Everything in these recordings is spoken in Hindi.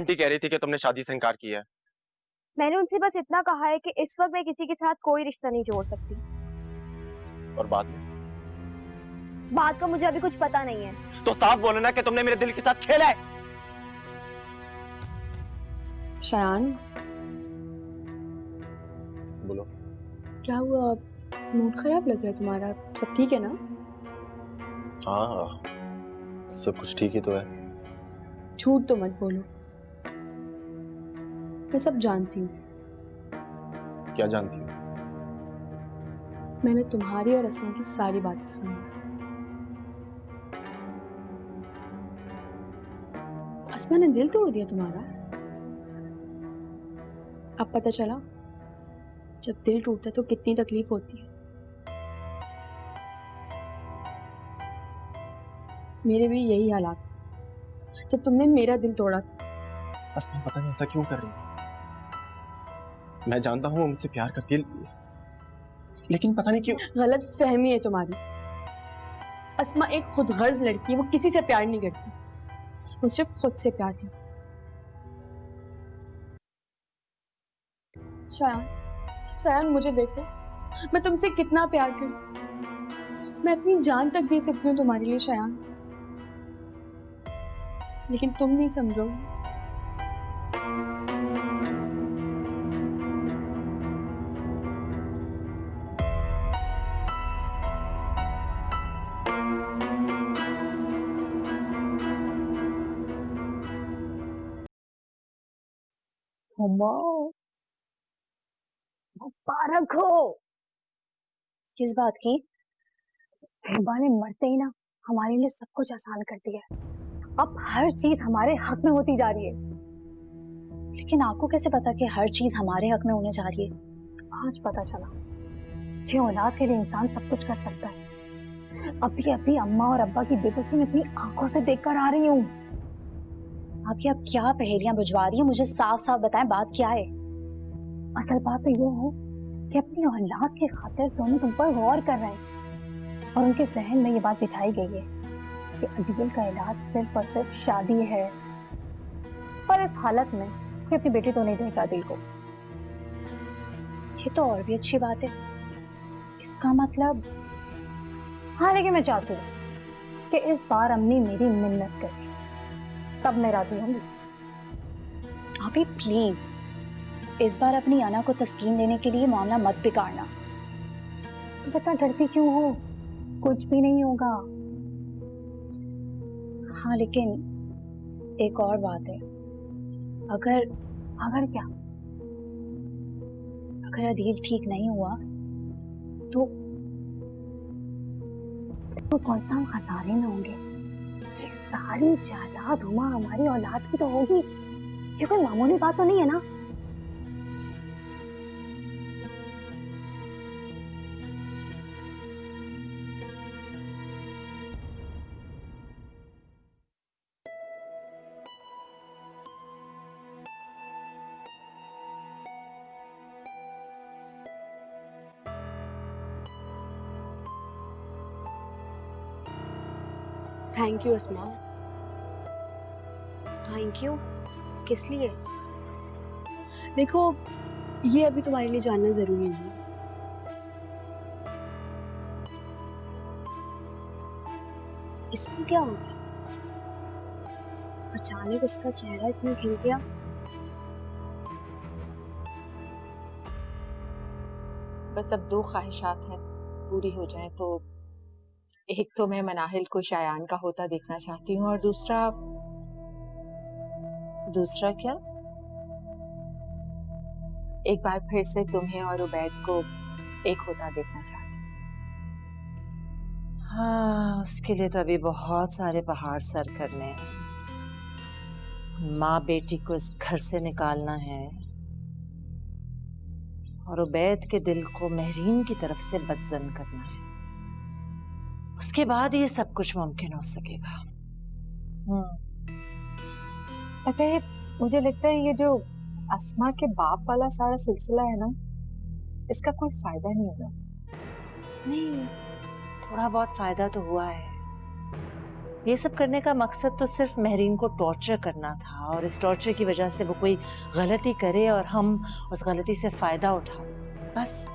आंटी कह रही थी कि तुमने शादी से इनकार किया है। मैंने उनसे बस इतना कहा है कि इस वक्त मैं किसी के साथ कोई रिश्ता नहीं जोड़ सकती। और बाद में? बात का मुझे अभी कुछ पता नहीं है। तो साफ बोलो ना कि तुमने मेरे दिल के साथ खेला है। शायान, बोलो। क्या हुआ? मूड खराब लग रहा है तुम्हारा? सब ठीक है ना? हाँ, सब कुछ ठीक ही तो है। झूठ तो मत बोलो। मैं सब जानती हूँ। क्या जानती हो? मैंने तुम्हारी और अस्मा की सारी बातें सुनी। अस्मा ने दिल तोड़ दिया तुम्हारा? अब पता चला जब दिल टूटता है तो कितनी तकलीफ होती है। मेरे भी यही हालात थे जब तुमने मेरा दिल तोड़ा था। अस्मा पता नहीं ऐसा क्यों कर रही है। मैं जानता हूँ मुझसे प्यार करती है, लेकिन पता नहीं क्यों। गलत फहमी है तुम्हारी। अस्मा एक खुदगर्ज लड़की है, वो किसी से प्यार नहीं करती, वो सिर्फ खुद से प्यार करती। शायान, शायान मुझे देखो, मैं तुमसे कितना प्यार करती हूँ। मैं अपनी जान तक दे सकती हूँ तुम्हारे लिए शायान, लेकिन तुम नहीं समझोगे। मुबारक हो। किस बात की? हिबा ने मरते ही ना हमारे लिए सब कुछ आसान कर दिया है। अब हर चीज हमारे हक में होती जा रही है। लेकिन आपको कैसे पता कि हर चीज हमारे हक में होने जा रही है? आज पता चला कि औलाद के लिए इंसान सब कुछ कर सकता है। अभी अभी अम्मा और अब्बा की बेबसी में अपनी आंखों से देखकर आ रही हूँ। आप क्या पहेलियां बुझवा रही हैं? मुझे साफ साफ बताएं, बात क्या है? असल बात तो ये है कि अपनी औलाद की खातिर दोनों तुम पर गौर कर रहे हैं और उनके जहन में ये बात बिठाई गई है कि अदील का इलाज सिर्फ और सिर्फ शादी है। पर इस हालत में कि अपनी बेटी तो नहीं देगा अदील को। ये तो और भी अच्छी बात है। इसका मतलब? हाँ, लेकिन मैं चाहती हूँ कि इस बार अम्मी मेरी मिन्नत करे, तब मैं राजी होंगी। आप ही प्लीज इस बार अपनी अना को तस्कीन देने के लिए मामला मत बिगाड़ना। तो इतना डरती क्यों हो? कुछ भी नहीं होगा। हाँ, लेकिन एक और बात है। अगर क्या? अगर अदील ठीक नहीं हुआ तो कौन सा हम खसारे में होंगे? ये सारी जायदाद हुमा हमारी औलाद की तो होगी। ये कोई मामूली बात तो नहीं है ना? Thank you Asma. Thank you? किस लिए? देखो, ये अभी तुम्हारे लिए जानना जरूरी नहीं। इसको क्या हो गया? अचानक इसका चेहरा इतना खिल गया। बस अब दो ख्वाहिशात हैं, पूरी हो जाएं तो एक तो मैं मनाहिल को शायान का होता देखना चाहती हूँ और दूसरा क्या? एक बार फिर से तुम्हें और उबैद को एक होता देखना चाहती हूँ। हाँ, उसके लिए तो अभी बहुत सारे पहाड़ सर करने हैं। माँ बेटी को इस घर से निकालना है और उबैद के दिल को महरीन की तरफ से बदजन करना है। उसके बाद ये सब कुछ मुमकिन हो सकेगा। अच्छा, ये मुझे लगता है ये जो अस्मा के बाप वाला सारा सिलसिला है ना, इसका कोई फायदा नहीं होगा। नहीं, थोड़ा बहुत फायदा तो हुआ है। ये सब करने का मकसद तो सिर्फ महरीन को टॉर्चर करना था, और इस टॉर्चर की वजह से वो कोई गलती करे और हम उस गलती से फायदा उठाओ, बस।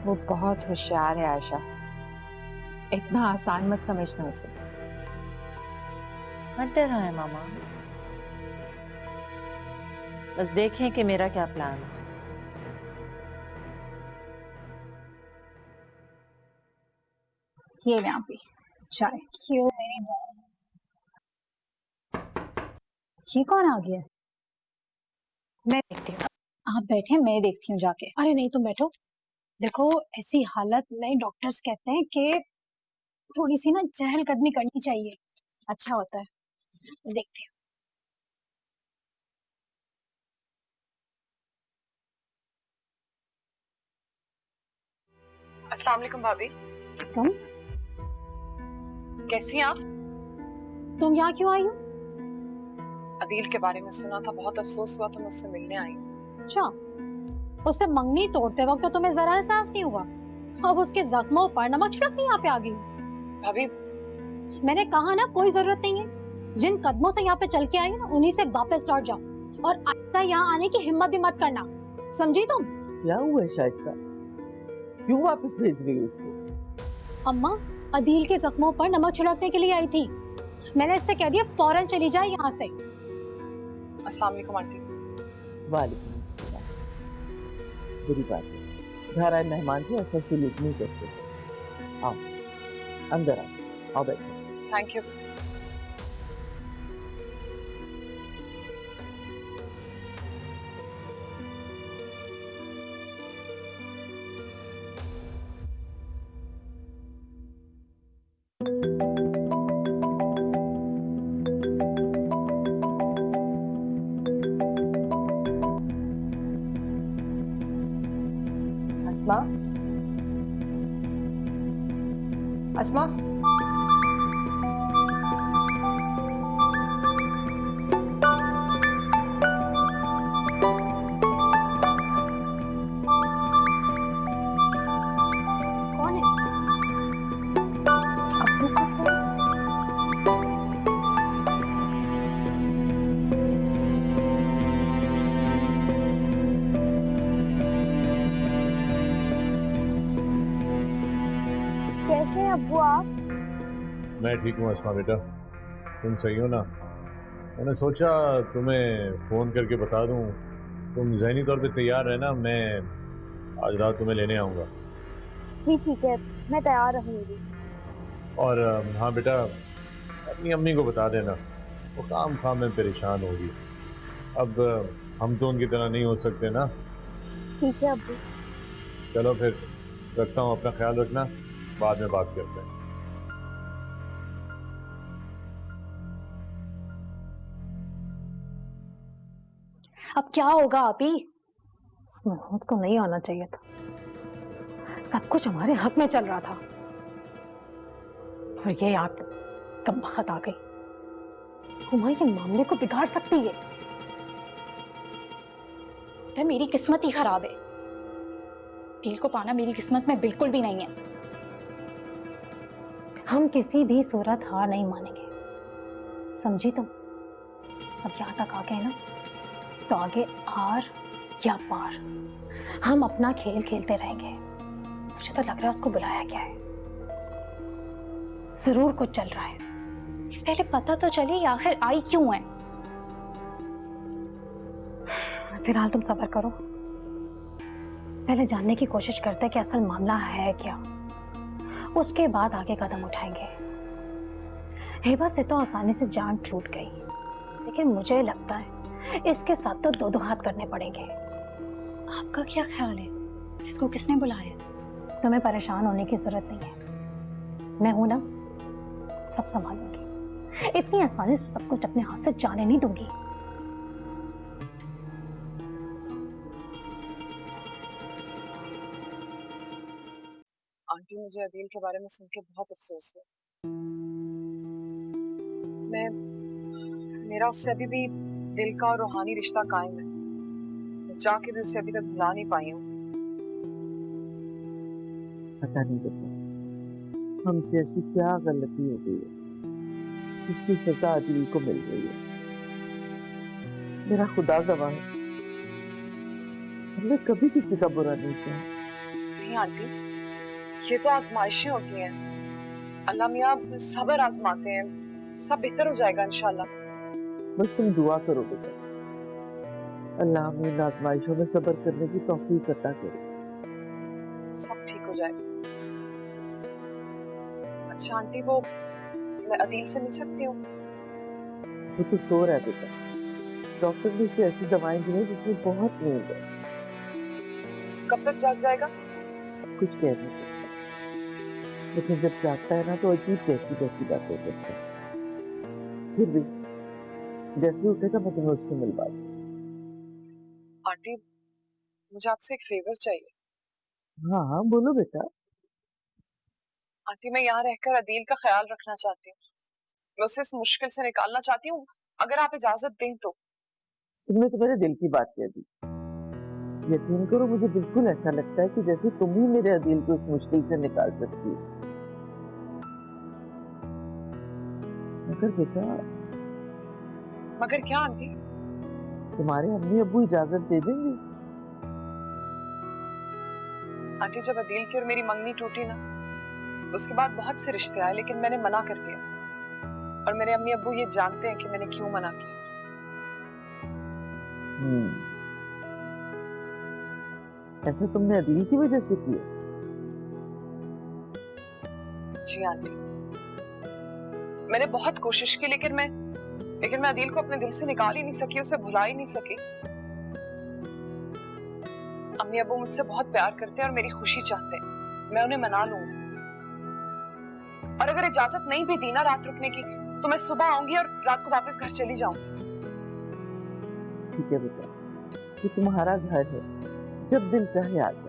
वो बहुत होशियार है आयशा, इतना आसान मत समझना उसे। मत डरा है मामा, बस देखें कि मेरा क्या प्लान है। ये ले आप भी चाय। क्यों मेरी बहन? ये कौन आ गया? मैं देखती हूँ, आप बैठे, मैं देखती हूँ जाके। अरे नहीं, तुम बैठो। देखो, ऐसी हालत में डॉक्टर्स कहते हैं कि थोड़ी सी ना चहलकदमी करनी चाहिए, अच्छा होता है। देखती हूँ। अस्सलाम वालेकुम भाभी। तुम कैसी हैं आप? तुम यहाँ क्यों आई हो? अदील के बारे में सुना था, बहुत अफसोस हुआ तो मैं उससे मिलने आई हूँ। अच्छा, उससे मंगनी तोड़ते वक्त तो तुम्हें जरा एहसास नहीं हुआ, अब उसके जख्मों पर नमक छिड़कने यहाँ पे आ गई। भाभी मैंने कहा ना, कोई जरूरत नहीं है। जिन कदमों से यहाँ पे चल के आई ना, उन्हीं से वापस लौट जाओ, और आइंदा यहाँ आने की हिम्मत भी मत करना, समझी तुम? क्या हुआ है शाइस्ता? क्यों वापस भेज रही हो उसको? अम्मा, अदील के जख्मों पर नमक छिड़कने के लिए आई थी। मैंने इससे कह दिया फौरन चली जाए यहाँ से। अस्सलाम वालेकुम आंटी। वालेकुम अस्सलाम। बुरी बात है, घर आए मेहमान को ऐसा सलूक नहीं करते। आओ अंदर आओ बैठो। Thank you. अस्मा, अस्मा, कौन है? अब्बू का फोन? कैसे हैं अब्बू आप? मैं ठीक हूँ अस्मा बेटा, तुम सही हो ना? मैंने सोचा तुम्हें फ़ोन करके बता दूँ, तुम ज़हनी तौर पे तैयार रहना, मैं आज रात तुम्हें लेने आऊँगा। जी ठीक है, मैं तैयार रहूंगी। और हाँ बेटा, अपनी अम्मी को बता देना, वो खाम खाम में परेशान होगी। अब हम तो उनकी तरह नहीं हो सकते ना। ठीक है अब्बू। चलो फिर रखता हूँ, अपना ख्याल रखना, बाद में बात करते हैं। अब क्या होगा आप ही? इस मोहम्मद को नहीं आना चाहिए था, सब कुछ हमारे हक में चल रहा था, और ये आप कब बखत आ गई। हुमा ये मामले को बिगाड़ सकती है। तो मेरी किस्मत ही खराब है, दिल को पाना मेरी किस्मत में बिल्कुल भी नहीं है। हम किसी भी सूरत हार नहीं मानेंगे, समझी तुम? अब यहाँ तक आ गए ना, तो आगे आर या पार हम अपना खेल खेलते रहेंगे। मुझे तो लग रहा है उसको बुलाया क्या है, जरूर कुछ चल रहा है। पहले पता तो चले ये आखिर आई क्यों है। फिलहाल तुम सब्र करो, पहले जानने की कोशिश करते हैं कि असल मामला है क्या, उसके बाद आगे कदम उठाएंगे। हेबा से तो आसानी से जान छूट गई, लेकिन मुझे लगता है इसके साथ तो दो दो हाथ करने पड़ेंगे। आपका क्या ख्याल है, इसको किसने बुलाया? तुम्हें परेशान होने की जरूरत नहीं है, मैं हूं ना, सब संभालूंगी। इतनी आसानी से सब कुछ अपने हाथ से जाने नहीं दूंगी। आंटी, मुझे अदील के बारे में सुन के बहुत अफसोस हुआ। मेरा उससे अभी भी दिल का और रूहानी रिश्ता कायम है, मैं चाह के भी उसे अभी तक भुला नहीं पाई हूँ। पता नहीं बेटा, हमसे ऐसी क्या गलती हो गई है जिसकी सजा अदील को मिल रही है? मेरा खुदा गवाह है, हमने कभी किसी का बुरा नहीं किया। नहीं आंटी, ये तो आजमाइशें होती हैं, अल्लाह मियाँ सब्र आजमाते हैं, सब बेहतर हो जाएगा इंशाल्लाह। बस तुम दुआ करो बेटा, अल्लाह हमें इन आजमाइशों में सब्र करने की तौफीक अता करे। सब ठीक हो जाएगा। अच्छा आंटी, वो मैं अदील से मिल सकती हूँ? वो तो सो रहा है बेटा, डॉक्टर ने उसे ऐसी दवाएं दी हैं जिसमें बहुत नींद है। कब तक जाग जाएगा? कुछ कह नहीं सकता, लेकिन जब जागता है ना तो अजीब कैसी कैसी बातें करता है। फिर भी जैसे उठेगा मैं तुम्हें उससे मिलवा दूँ। आंटी, मुझे आपसे एक फेवर चाहिए। हाँ हाँ बोलो बेटा। आंटी, मैं यहाँ रहकर अदील का ख्याल रखना चाहती हूँ, मैं उसे इस मुश्किल से निकालना चाहती हूँ, अगर आप इजाजत दें तो। तुमने तो मेरे दिल की बात कह दी। यकीन करो, मुझे बिल्कुल ऐसा लगता है कि जैसे तुम ही मेरे अदील को इस मुश्किल से निकाल सकती हो। मगर बेटा। मगर क्या आंटी? तुम्हारे अम्मी अब्बू इजाजत दे देंगे? आंटी, जब अदील की और मेरी मंगनी टूटी ना, तो उसके बाद बहुत से रिश्ते आए, लेकिन मैंने मना कर दिया, और मेरे अम्मी अब्बू ये जानते हैं कि मैंने क्यों मना किया। ऐसा तुमने अदील की वजह से किया? जी आंटी, मैंने बहुत कोशिश की, लेकिन मैं अदील को अपने दिल से निकाल ही नहीं सकी, उसे भुला ही नहीं सकी। अम्मी अब्बू मुझसे बहुत प्यार करते हैं और मेरी खुशी चाहते हैं, मैं उन्हें मना लूंगी। और अगर इजाजत नहीं भी दी ना रात रुकने की, तो मैं सुबह आऊंगी और रात को वापस घर चली जाऊंगी। ठीक है बेटा, ये तुम्हारा घर है, जब दिल चाहे आ जाओ।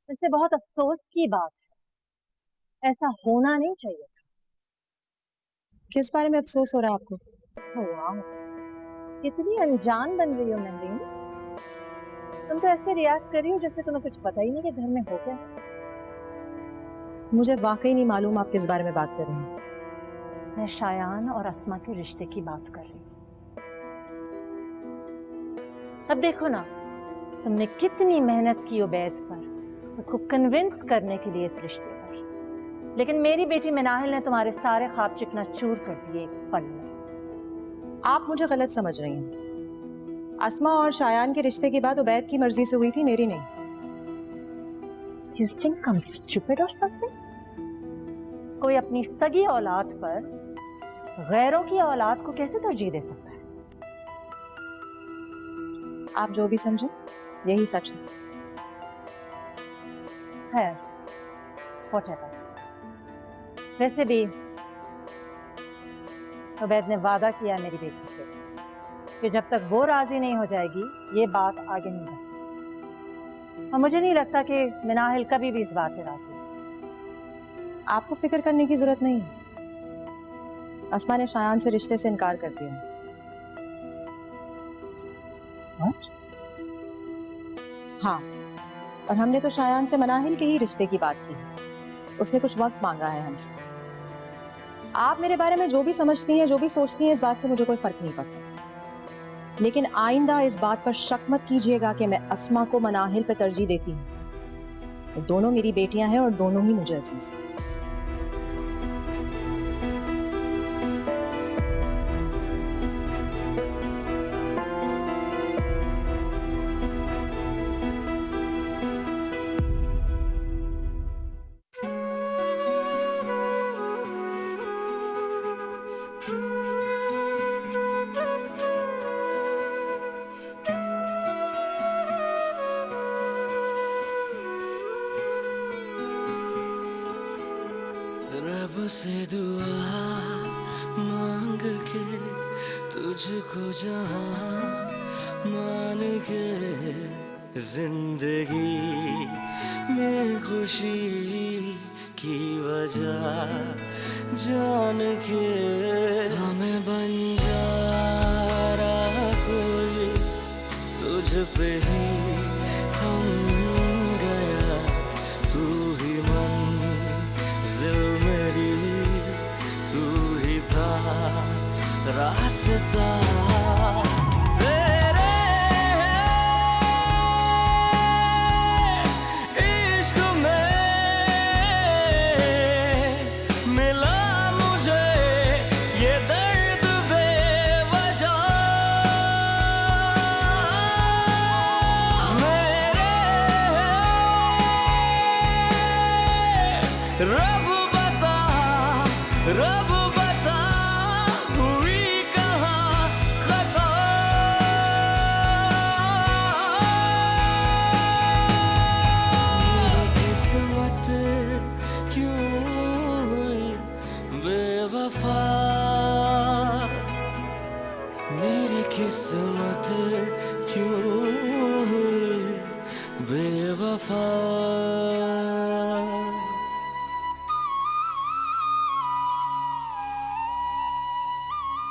इससे बहुत अफसोस की बात है, ऐसा होना नहीं चाहिए। किस बारे में अफसोस हो रहा है आपको? वाह, कितनी अनजान बन रही हो महरीन। तुम तो ऐसे रिएक्ट कर रही हो जैसे तुम्हें कुछ पता ही नहीं कि घर में हो क्या। मुझे वाकई नहीं मालूम आप किस बारे में बात कर रही हैं। मैं शायान और अस्मा के रिश्ते की बात कर रही हूँ। अब देखो ना, तुमने कितनी मेहनत की उबैद पर, उसको कन्विंस करने के लिए इस रिश्ते पर, लेकिन मेरी बेटी मनाहिल ने तुम्हारे सारे ख्वाब चिकना चूर कर दिए एक पल में। आप मुझे गलत समझ रही हैं। अस्मा और शायान के रिश्ते की बात उबैद की मर्जी से हुई थी, मेरी नहीं। You think I'm stupid or something? कोई अपनी सगी औलाद पर गैरों की औलाद को कैसे तरजीह दे सकता है? आप जो भी समझे यही सच है। खैर, whatever। वैसे भी उबैद ने वादा किया मेरी बेटी से कि जब तक वो राजी नहीं हो जाएगी ये बात आगे नहीं बढ़ेगी, और मुझे नहीं लगता कि मनाहिल कभी भी इस बात पे राजी है। आपको फिक्र करने की जरूरत नहीं है। अस्मा ने शायान से रिश्ते से इनकार कर दिया। What? हाँ, और हमने तो शायान से मनाहिल के ही रिश्ते की बात की। उसने कुछ वक्त मांगा है हमसे। आप मेरे बारे में जो भी समझती हैं, जो भी सोचती हैं, इस बात से मुझे कोई फर्क नहीं पड़ता, लेकिन आइंदा इस बात पर शक मत कीजिएगा कि मैं अस्मा को मनाहिल पर तरजीह देती हूँ। दोनों मेरी बेटियां हैं और दोनों ही मुझे अजीज हैं। से दुआ मांग के तुझको जहां मान के जिंदगी में खुशी की वजह जान के हमें बन जा रहा कोई तुझ पे ही थम गया तू ही मंजिल मेरी तू ही था रास्ता रब बता हुई कहाँ खता मेरी किस्मत क्यों हुई बेवफा मेरी किस्मत क्यों हुई बेवफा